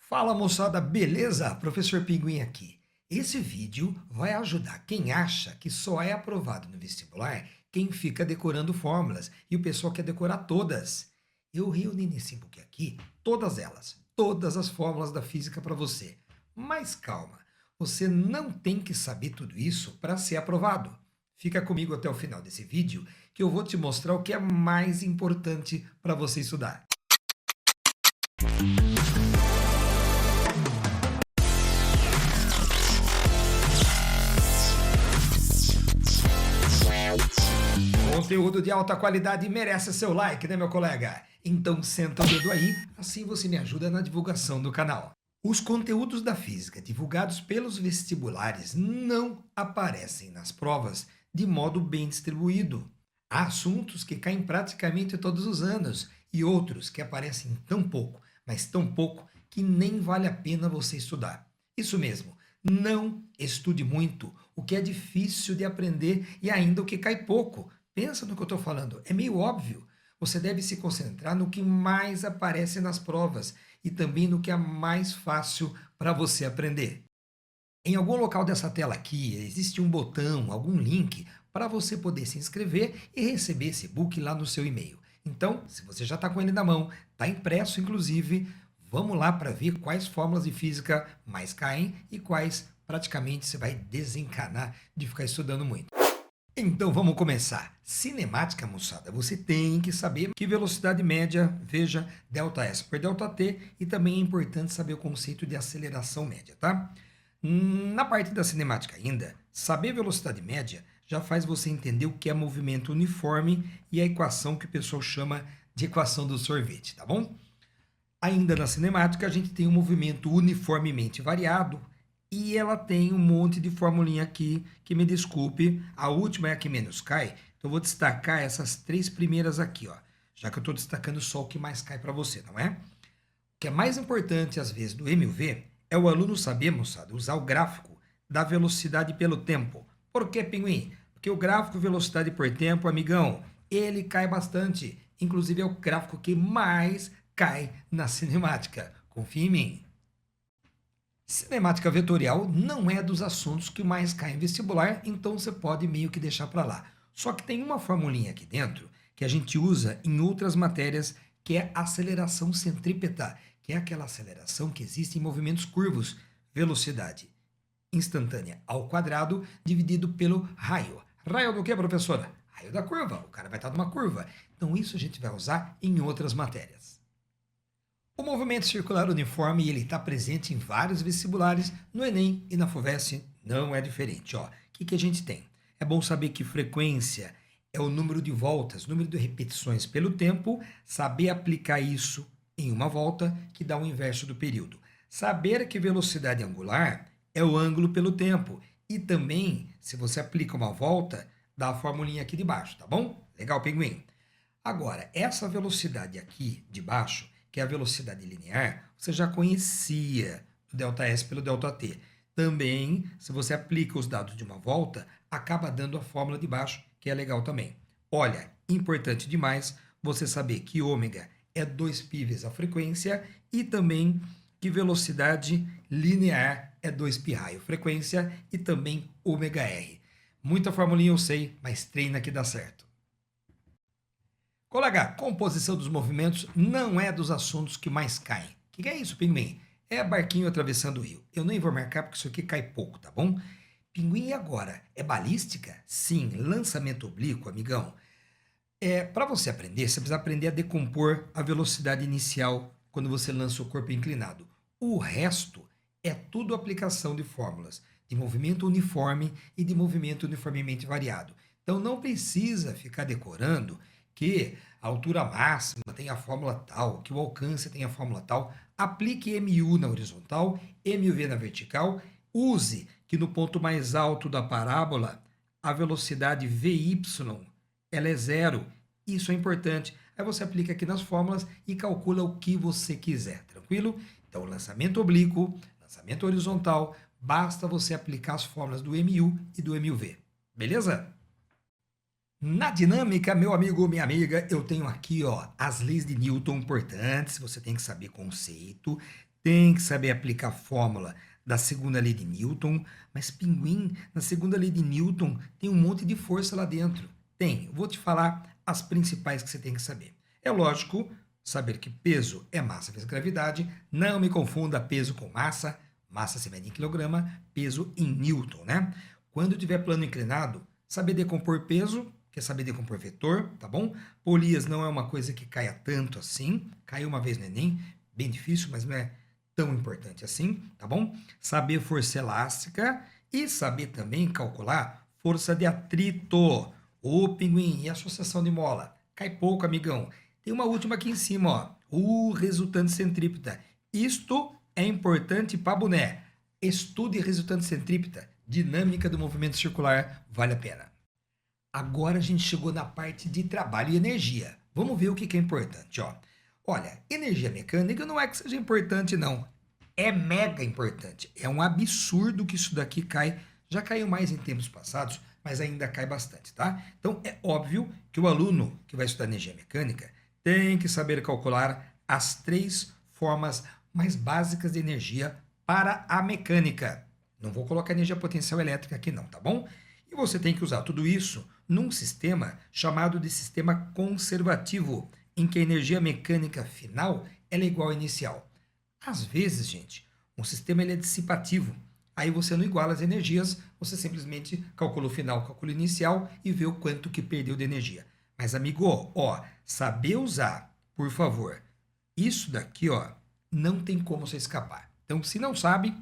Fala moçada, beleza? Professor Pinguim aqui. Esse vídeo vai ajudar quem acha que só é aprovado no vestibular quem fica decorando fórmulas e o pessoal quer decorar todas. Eu reuni nesse book aqui todas elas, todas as fórmulas da física para você. Mas calma, você não tem que saber tudo isso para ser aprovado. Fica comigo até o final desse vídeo que eu vou te mostrar o que é mais importante para você estudar. Conteúdo de alta qualidade merece seu like, né, meu colega? Então senta o dedo aí, assim você me ajuda na divulgação do canal. Os conteúdos da física divulgados pelos vestibulares não aparecem nas provas de modo bem distribuído. Há assuntos que caem praticamente todos os anos e outros que aparecem tão pouco, mas tão pouco que nem vale a pena você estudar. Isso mesmo, não estude muito, o que é difícil de aprender e ainda o que cai pouco. Pensa no que eu estou falando, é meio óbvio. Você deve se concentrar no que mais aparece nas provas e também no que é mais fácil para você aprender. Em algum local dessa tela aqui existe um botão, algum link para você poder se inscrever e receber esse book lá no seu e-mail. Então, se você já está com ele na mão, está impresso inclusive, vamos lá para ver quais fórmulas de física mais caem e quais praticamente você vai desencanar de ficar estudando muito. Então vamos começar. Cinemática, moçada, você tem que saber que velocidade média, veja, ΔS por ΔT, e também é importante saber o conceito de aceleração média, tá? Na parte da cinemática ainda, saber velocidade média já faz você entender o que é movimento uniforme e a equação que o pessoal chama de equação do sorvete, tá bom? Ainda na cinemática a gente tem um movimento uniformemente variado, e ela tem um monte de formulinha aqui, que me desculpe, a última é a que menos cai, então eu vou destacar essas três primeiras aqui, ó, já que eu estou destacando só o que mais cai para você, não é? O que é mais importante, às vezes, do MUV é o aluno saber, moçada, usar o gráfico da velocidade pelo tempo. Por que, Pinguim? Porque o gráfico velocidade por tempo, amigão, ele cai bastante, inclusive é o gráfico que mais cai na cinemática, confia em mim. Cinemática vetorial não é dos assuntos que mais caem em vestibular, então você pode meio que deixar para lá. Só que tem uma formulinha aqui dentro que a gente usa em outras matérias, que é aceleração centrípeta, que é aquela aceleração que existe em movimentos curvos, velocidade instantânea ao quadrado dividido pelo raio. Raio do que, professora? Raio da curva, o cara vai estar numa curva. Então isso a gente vai usar em outras matérias. O movimento circular uniforme ele está presente em vários vestibulares, no Enem e na FUVEST não é diferente. Ó, o que a gente tem? É bom saber que frequência é o número de voltas, número de repetições pelo tempo, saber aplicar isso em uma volta, que dá o inverso do período. Saber que velocidade angular é o ângulo pelo tempo, e também, se você aplica uma volta, dá a formulinha aqui de baixo, tá bom? Legal, Pinguim? Agora, essa velocidade aqui de baixo, que é a velocidade linear, você já conhecia o ΔS pelo ΔT. Também, se você aplica os dados de uma volta, acaba dando a fórmula de baixo, que é legal também. Olha, importante demais você saber que ômega é 2π vezes a frequência e também que velocidade linear é 2π raio frequência e também ômega r. Muita formulinha eu sei, mas treina que dá certo. Colega, composição dos movimentos não é dos assuntos que mais caem. O que é isso, Pinguim? É barquinho atravessando o rio. Eu nem vou marcar porque isso aqui cai pouco, tá bom? Pinguim, e agora? É balística? Sim, lançamento oblíquo, amigão. Para você aprender, você precisa aprender a decompor a velocidade inicial quando você lança o corpo inclinado. O resto é tudo aplicação de fórmulas de movimento uniforme e de movimento uniformemente variado. Então não precisa ficar decorando que a altura máxima tem a fórmula tal, que o alcance tem a fórmula tal. Aplique MU na horizontal, MUV na vertical. Use que no ponto mais alto da parábola a velocidade VY ela é zero. Isso é importante. Aí você aplica aqui nas fórmulas e calcula o que você quiser, tranquilo? Então, lançamento oblíquo, lançamento horizontal, basta você aplicar as fórmulas do MU e do MUV. Beleza? Na dinâmica, meu amigo, minha amiga, eu tenho aqui ó, as leis de Newton importantes, você tem que saber conceito, tem que saber aplicar a fórmula da segunda lei de Newton, mas Pinguim, na segunda lei de Newton tem um monte de força lá dentro. Tem, vou te falar as principais que você tem que saber. É lógico saber que peso é massa vezes gravidade, não me confunda peso com massa, massa se mede em quilograma, peso em Newton, né? Quando tiver plano inclinado, saber decompor peso, que é saber decompor vetor, tá bom? Polias não é uma coisa que caia tanto assim, caiu uma vez no Enem, bem difícil, mas não é tão importante assim, tá bom? Saber força elástica e saber também calcular força de atrito. Ô, pinguim, e associação de mola? Cai pouco, amigão. Tem uma última aqui em cima, ó. O resultante centrípeta. Isto é importante para boné. Estude resultante centrípeta. Dinâmica do movimento circular. Vale a pena. Agora a gente chegou na parte de trabalho e energia. Vamos ver o que é importante, ó. Olha, energia mecânica não é que seja importante, não. É mega importante. É um absurdo que isso daqui cai. Já caiu mais em tempos passados, mas ainda cai bastante, tá? Então é óbvio que o aluno que vai estudar energia mecânica tem que saber calcular as 3 formas mais básicas de energia para a mecânica. Não vou colocar energia potencial elétrica aqui não, tá bom? E você tem que usar tudo isso num sistema chamado de sistema conservativo, em que a energia mecânica final ela é igual à inicial. Às vezes, gente, um sistema ele é dissipativo. Aí você não iguala as energias, você simplesmente calcula o final, calcula o inicial e vê o quanto que perdeu de energia. Mas, amigo, ó, saber usar, por favor, isso daqui, ó, não tem como você escapar. Então, se não sabe,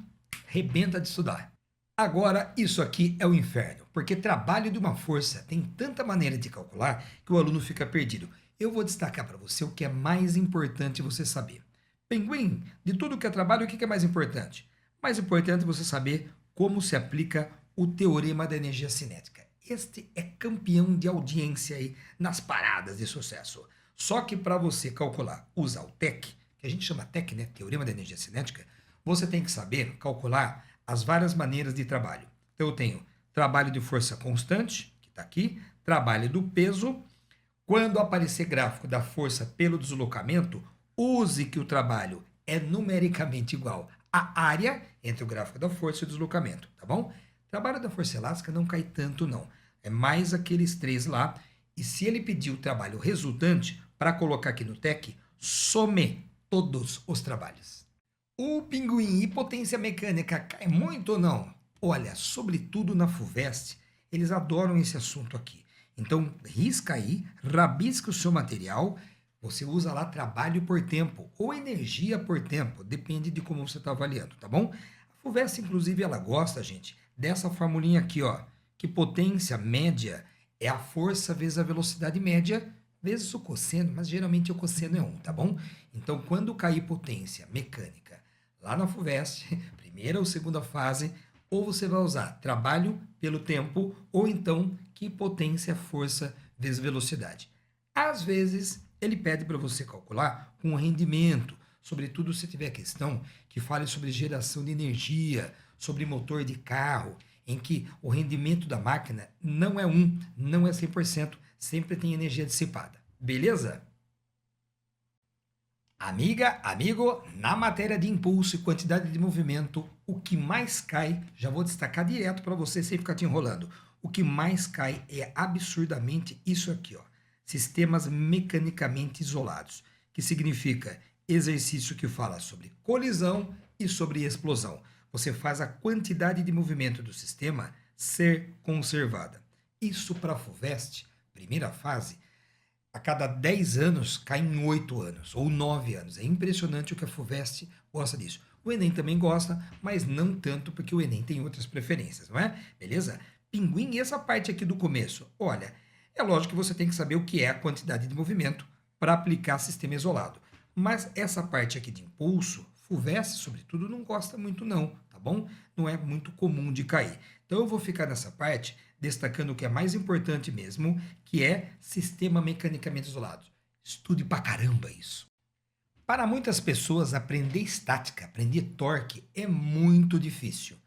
rebenta de estudar. Agora, isso aqui é o inferno, porque trabalho de uma força tem tanta maneira de calcular que o aluno fica perdido. Eu vou destacar para você o que é mais importante você saber. Pinguim, de tudo que é trabalho, o que é mais importante? Mais importante é você saber como se aplica o teorema da energia cinética. Este é campeão de audiência aí nas paradas de sucesso. Só que para você calcular, usar o TEC, que a gente chama TEC, né, teorema da energia cinética, você tem que saber calcular as várias maneiras de trabalho. Então eu tenho trabalho de força constante, que está aqui, trabalho do peso. Quando aparecer gráfico da força pelo deslocamento, use que o trabalho é numericamente igual à área entre o gráfico da força e o deslocamento, tá bom? Trabalho da força elástica não cai tanto não, é mais aqueles 3 lá. E se ele pedir o trabalho resultante, para colocar aqui no TEC, some todos os trabalhos. O pinguim e potência mecânica cai muito ou não? Olha, sobretudo na FUVEST, eles adoram esse assunto aqui. Então, risca aí, rabisca o seu material, você usa lá trabalho por tempo ou energia por tempo, depende de como você está avaliando, tá bom? A FUVEST, inclusive, ela gosta, gente, dessa formulinha aqui, ó, que potência média é a força vezes a velocidade média vezes o cosseno, mas geralmente o cosseno é 1, tá bom? Então, quando cair potência mecânica lá na FUVEST, primeira ou segunda fase, ou você vai usar trabalho pelo tempo, ou então que potência é força vezes velocidade. Às vezes, ele pede para você calcular com rendimento, sobretudo se tiver questão que fale sobre geração de energia, sobre motor de carro, em que o rendimento da máquina não é 1, não é 100%, sempre tem energia dissipada. Beleza? Amiga, amigo, na matéria de impulso e quantidade de movimento, o que mais cai, já vou destacar direto para você sem ficar te enrolando, o que mais cai é absurdamente isso aqui, ó, sistemas mecanicamente isolados, que significa exercício que fala sobre colisão e sobre explosão. Você faz a quantidade de movimento do sistema ser conservada. Isso para a FUVEST, primeira fase, a cada 10 anos cai em 8 anos ou 9 anos. É impressionante o que a FUVEST gosta disso. O Enem também gosta, mas não tanto porque o Enem tem outras preferências, não é? Beleza? Pinguim, e essa parte aqui do começo? Olha, é lógico que você tem que saber o que é a quantidade de movimento para aplicar sistema isolado. Mas essa parte aqui de impulso, FUVEST, sobretudo, não gosta muito não, tá bom? Não é muito comum de cair. Então eu vou ficar nessa parte destacando o que é mais importante mesmo, que é sistema mecanicamente isolado. Estude pra caramba isso. Para muitas pessoas, aprender estática, aprender torque é muito difícil.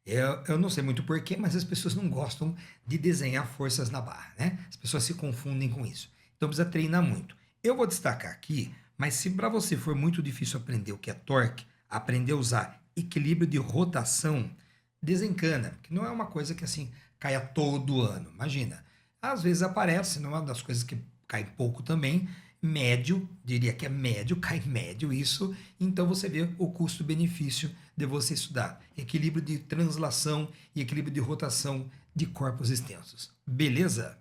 Eu não sei muito porquê, mas as pessoas não gostam de desenhar forças na barra, né? As pessoas se confundem com isso. Então precisa treinar muito. Eu vou destacar aqui, mas se para você for muito difícil aprender o que é torque, aprender a usar equilíbrio de rotação, desencana, que não é uma coisa que assim caia todo ano. Imagina, às vezes aparece, não é uma das coisas que cai pouco também, médio, diria que é médio, cai médio isso, então você vê o custo-benefício de você estudar equilíbrio de translação e equilíbrio de rotação de corpos extensos. Beleza?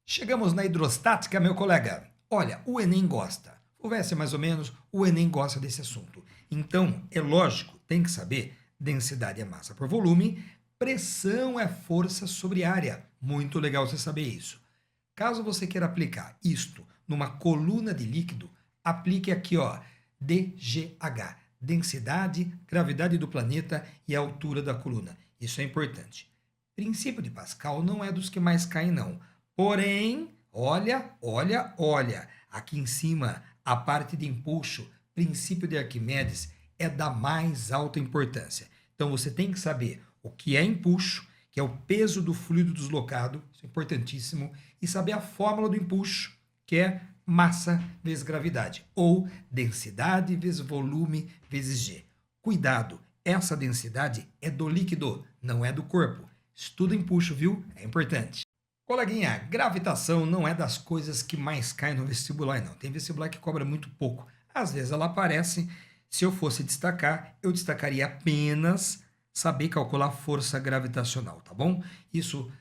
Chegamos na hidrostática, meu colega. Olha, o Enem gosta. Houvesse mais ou menos, o Enem gosta desse assunto. Então, é lógico, tem que saber densidade é massa por volume, pressão é força sobre área. Muito legal você saber isso. Caso você queira aplicar isto numa coluna de líquido, aplique aqui, ó, DGH, densidade, gravidade do planeta e a altura da coluna. Isso é importante. Princípio de Pascal não é dos que mais caem, não. Porém, olha, aqui em cima, a parte de empuxo, princípio de Arquimedes, é da mais alta importância. Então você tem que saber o que é empuxo, que é o peso do fluido deslocado, isso é importantíssimo, e saber a fórmula do empuxo, que é massa vezes gravidade, ou densidade vezes volume vezes G. Cuidado, essa densidade é do líquido, não é do corpo. Estuda empuxo, viu? É importante. Coleguinha, gravitação não é das coisas que mais caem no vestibular, não. Tem vestibular que cobra muito pouco. Às vezes ela aparece. Se eu fosse destacar, eu destacaria apenas saber calcular a força gravitacional, tá bom? Isso,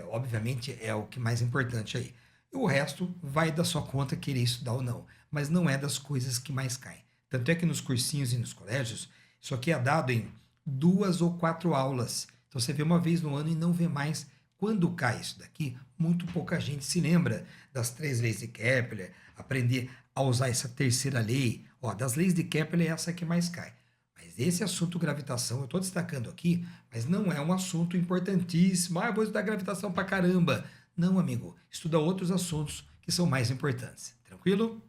obviamente, é o que mais importante aí. E o resto vai da sua conta querer estudar ou não, mas não é das coisas que mais caem. Tanto é que nos cursinhos e nos colégios, isso aqui é dado em 2 ou 4 aulas. Então você vê uma vez no ano e não vê mais. Quando cai isso daqui, muito pouca gente se lembra das 3 leis de Kepler, aprender a usar essa terceira lei. Ó, das leis de Kepler é essa que mais cai. Mas esse assunto gravitação, eu estou destacando aqui, mas não é um assunto importantíssimo. Ah, eu vou estudar gravitação pra caramba. Não, amigo, estuda outros assuntos que são mais importantes. Tranquilo?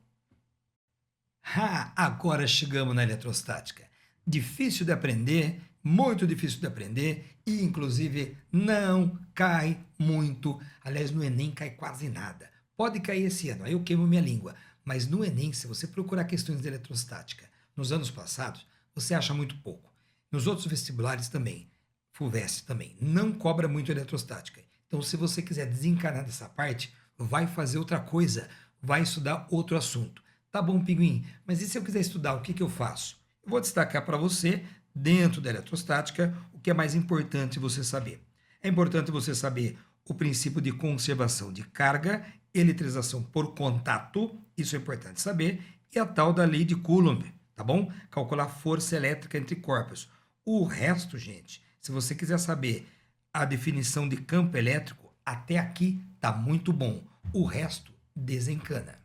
Agora chegamos na eletrostática. Difícil de aprender, muito difícil de aprender e, inclusive, não cai muito. Aliás, no Enem cai quase nada. Pode cair esse ano, aí eu queimo minha língua. Mas no Enem, se você procurar questões de eletrostática nos anos passados, você acha muito pouco. Nos outros vestibulares também, FUVEST também, não cobra muito eletrostática. Então, se você quiser desencanar dessa parte, vai fazer outra coisa, vai estudar outro assunto. Tá bom, Pinguim, mas e se eu quiser estudar, o que, que eu faço? Eu vou destacar para você, dentro da eletrostática, o que é mais importante você saber. É importante você saber o princípio de conservação de carga, eletrização por contato, isso é importante saber, e a tal da lei de Coulomb, tá bom? Calcular força elétrica entre corpos. O resto, gente, se você quiser saber a definição de campo elétrico, até aqui tá muito bom. O resto desencana.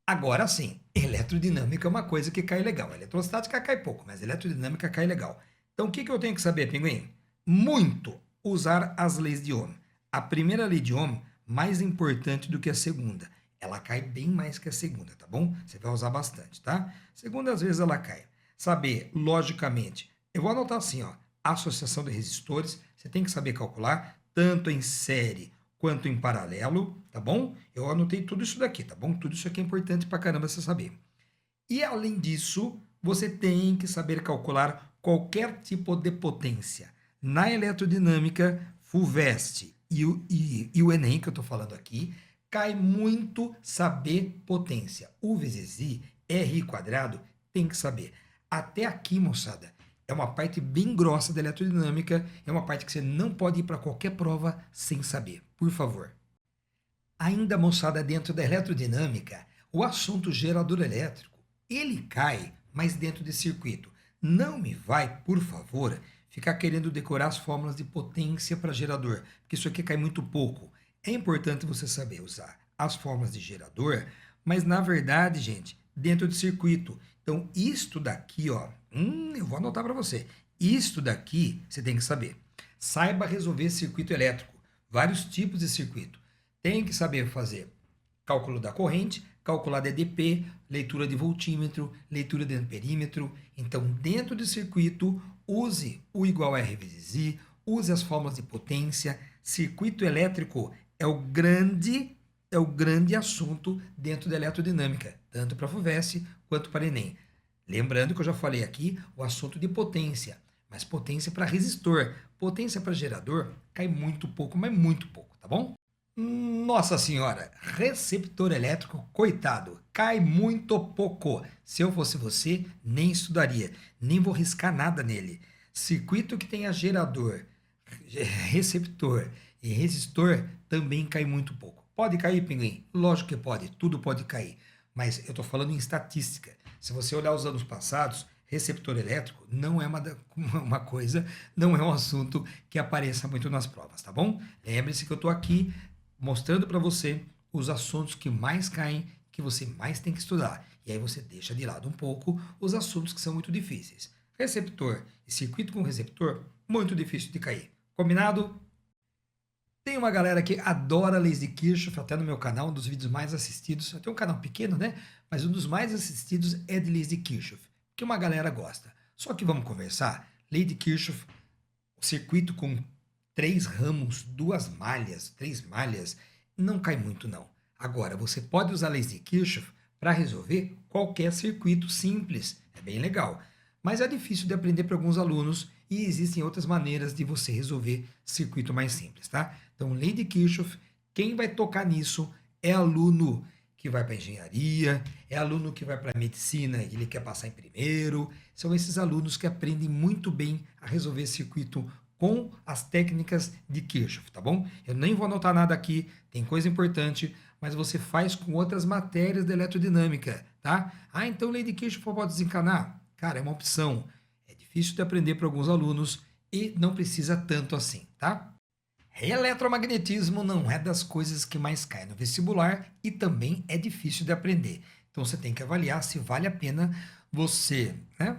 Agora sim, eletrodinâmica é uma coisa que cai legal. Eletrostática cai pouco, mas eletrodinâmica cai legal. Então o que eu tenho que saber, Pinguim? Muito usar as leis de Ohm. A primeira lei de Ohm, mais importante do que a segunda. Ela cai bem mais que a segunda, tá bom? Você vai usar bastante, tá? Segunda, às vezes, ela cai. Saber, logicamente, eu vou anotar assim, ó, associação de resistores, você tem que saber calcular, tanto em série quanto em paralelo, tá bom? Eu anotei tudo isso daqui, tá bom? Tudo isso aqui é importante pra caramba você saber. E além disso, você tem que saber calcular qualquer tipo de potência. Na eletrodinâmica, FUVEST e o Enem, que eu estou falando aqui, cai muito saber potência. U vezes I, R quadrado, tem que saber. Até aqui, moçada, é uma parte bem grossa da eletrodinâmica, é uma parte que você não pode ir para qualquer prova sem saber, por favor. Ainda, moçada, dentro da eletrodinâmica, o assunto gerador elétrico, ele cai, mas dentro de circuito. Não me vai, por favor, ficar querendo decorar as fórmulas de potência para gerador, porque isso aqui cai muito pouco. É importante você saber usar as fórmulas de gerador, mas na verdade, gente, dentro de circuito. Então, isto daqui, ó, eu vou anotar para você. Isto daqui você tem que saber. Saiba resolver circuito elétrico, vários tipos de circuito. Tem que saber fazer cálculo da corrente, calcular DDP, leitura de voltímetro, leitura de amperímetro. Então, dentro do circuito, use o igual a R vezes I, use as fórmulas de potência. Circuito elétrico é o grande assunto dentro da eletrodinâmica, tanto para a FUVEST quanto para o Enem. Lembrando que eu já falei aqui o assunto de potência, mas potência para resistor, potência para gerador cai muito pouco, mas muito pouco, tá bom? Nossa senhora, receptor elétrico, coitado, cai muito pouco. Se eu fosse você, nem estudaria, nem vou riscar nada nele. Circuito que tenha gerador, receptor e resistor também cai muito pouco. Pode cair, pinguim? Lógico que pode, tudo pode cair. Mas eu estou falando em estatística. Se você olhar os anos passados, receptor elétrico não é uma coisa, não é um assunto que apareça muito nas provas, tá bom? Lembre-se que eu estou aqui mostrando para você os assuntos que mais caem, que você mais tem que estudar. E aí você deixa de lado um pouco os assuntos que são muito difíceis. Receptor e circuito com receptor, muito difícil de cair. Combinado? Tem uma galera que adora leis de Kirchhoff, até no meu canal, um dos vídeos mais assistidos. Eu tenho um canal pequeno, né? Mas um dos mais assistidos é de leis de Kirchhoff, que uma galera gosta. Só que vamos conversar. Lei de Kirchhoff, o circuito com 3 ramos, 2 malhas, 3 malhas, não cai muito não. Agora, você pode usar leis de Kirchhoff para resolver qualquer circuito simples. É bem legal. Mas é difícil de aprender para alguns alunos e existem outras maneiras de você resolver circuito mais simples, tá? Então, lei de Kirchhoff, quem vai tocar nisso é aluno que vai para engenharia, é aluno que vai para medicina e ele quer passar em primeiro. São esses alunos que aprendem muito bem a resolver circuito com as técnicas de Kirchhoff, tá bom? Eu nem vou anotar nada aqui, tem coisa importante, mas você faz com outras matérias da eletrodinâmica, tá? Ah, então lei de Kirchhoff pode desencanar? Cara, é uma opção. É difícil de aprender para alguns alunos e não precisa tanto assim, tá? Eletromagnetismo não é das coisas que mais cai no vestibular e também é difícil de aprender. Então você tem que avaliar se vale a pena você, né,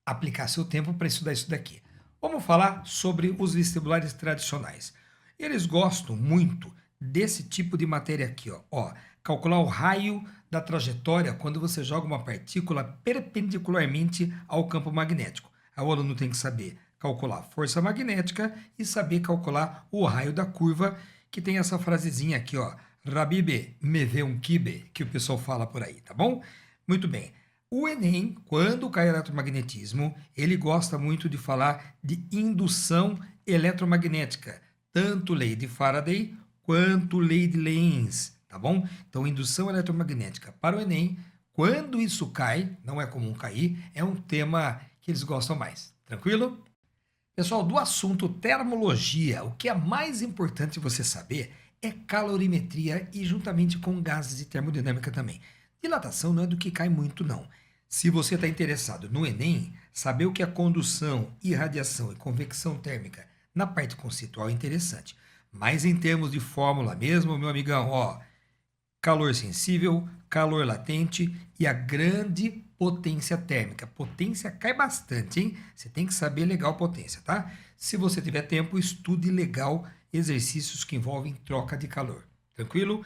aplicar seu tempo para estudar isso daqui. Vamos falar sobre os vestibulares tradicionais. Eles gostam muito desse tipo de matéria aqui, ó, calcular o raio da trajetória quando você joga uma partícula perpendicularmente ao campo magnético. Aí o aluno tem que saber calcular força magnética e saber calcular o raio da curva, que tem essa frasezinha aqui, ó, Rabibe me vê um kibe, que o pessoal fala por aí, tá bom? Muito bem. O Enem, quando cai eletromagnetismo, ele gosta muito de falar de indução eletromagnética, tanto lei de Faraday quanto lei de Lenz, tá bom? Então, indução eletromagnética para o Enem, quando isso cai, não é comum cair, é um tema que eles gostam mais. Tranquilo? Pessoal, do assunto termologia, o que é mais importante você saber é calorimetria e juntamente com gases e termodinâmica também. Dilatação não é do que cai muito, não. Se você está interessado no Enem, saber o que é condução, irradiação e convecção térmica na parte conceitual é interessante. Mas em termos de fórmula mesmo, meu amigão, ó, calor sensível, calor latente e a grande potência térmica. Potência cai bastante, hein? Você tem que saber legal potência, tá? Se você tiver tempo, estude legal exercícios que envolvem troca de calor. Tranquilo?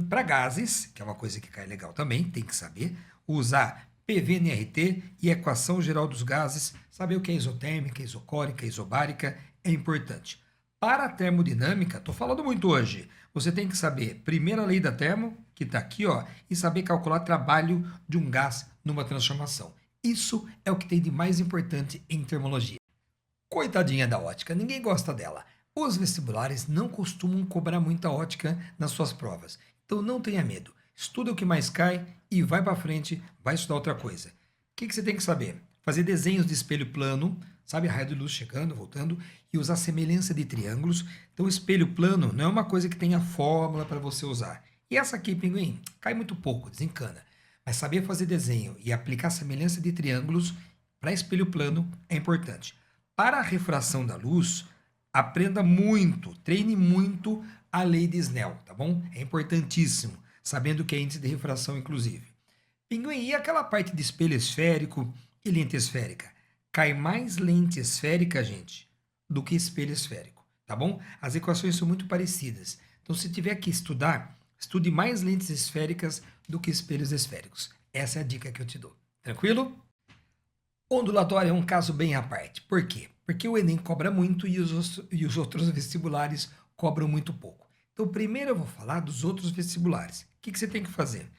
Para gases, que é uma coisa que cai legal também, tem que saber usar PV-NRT e equação geral dos gases, saber o que é isotérmica, isocórica, isobárica, é importante. Para a termodinâmica, estou falando muito hoje, você tem que saber primeira lei da termo, que está aqui, ó, e saber calcular trabalho de um gás numa transformação. Isso é o que tem de mais importante em termologia. Coitadinha da ótica, ninguém gosta dela. Os vestibulares não costumam cobrar muita ótica nas suas provas, então não tenha medo. Estuda o que mais cai e vai para frente, vai estudar outra coisa. O que você tem que saber? Fazer desenhos de espelho plano, sabe, a raio de luz chegando, voltando, e usar semelhança de triângulos. Então, espelho plano não é uma coisa que tenha fórmula para você usar. E essa aqui, pinguim, cai muito pouco, desencana. Mas saber fazer desenho e aplicar semelhança de triângulos para espelho plano é importante. Para a refração da luz, aprenda muito, treine muito a lei de Snell, tá bom? É importantíssimo, sabendo o que é índice de refração, inclusive. Pinguim, e aquela parte de espelho esférico e lente esférica? Cai mais lente esférica, gente, do que espelho esférico, tá bom? As equações são muito parecidas. Então, se tiver que estudar, estude mais lentes esféricas do que espelhos esféricos. Essa é a dica que eu te dou. Tranquilo? Ondulatório é um caso bem à parte. Por quê? Porque o Enem cobra muito e os outros vestibulares cobram muito pouco. Então, primeiro eu vou falar dos outros vestibulares. O que você tem que fazer?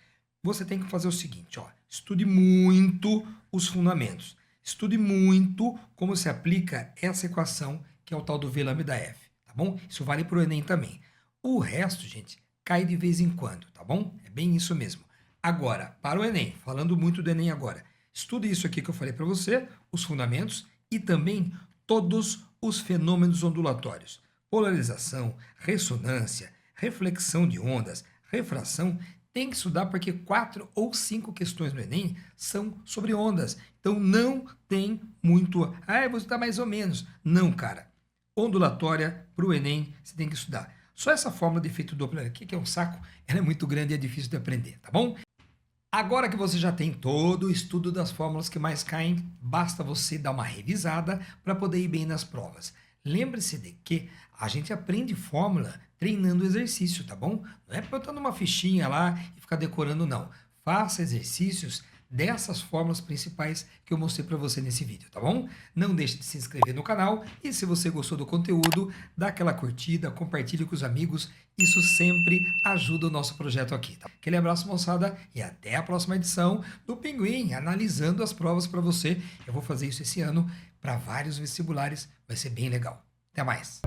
você tem que fazer o seguinte, ó, estude muito os fundamentos. Estude muito como se aplica essa equação, que é o tal do V lambda F, tá bom? Isso vale para o Enem também. O resto, gente, cai de vez em quando, tá bom? É bem isso mesmo. Agora, para o Enem, falando muito do Enem agora, estude isso aqui que eu falei para você, os fundamentos e também todos os fenômenos ondulatórios. Polarização, ressonância, reflexão de ondas, refração, tem que estudar porque 4 ou 5 questões no Enem são sobre ondas. Então não tem muito, eu vou estudar mais ou menos. Não, cara. Ondulatória para o Enem você tem que estudar. Só essa fórmula de efeito Doppler aqui, que é um saco, ela é muito grande e é difícil de aprender, tá bom? Agora que você já tem todo o estudo das fórmulas que mais caem, basta você dar uma revisada para poder ir bem nas provas. Lembre-se de que a gente aprende fórmula treinando exercício, tá bom? Não é botando uma fichinha lá e ficar decorando, não. Faça exercícios dessas fórmulas principais que eu mostrei para você nesse vídeo, tá bom? Não deixe de se inscrever no canal e se você gostou do conteúdo, dá aquela curtida, compartilhe com os amigos, isso sempre ajuda o nosso projeto aqui, tá? Aquele abraço, moçada, e até a próxima edição do Pinguim, analisando as provas para você. Eu vou fazer isso esse ano para vários vestibulares, vai ser bem legal. Até mais!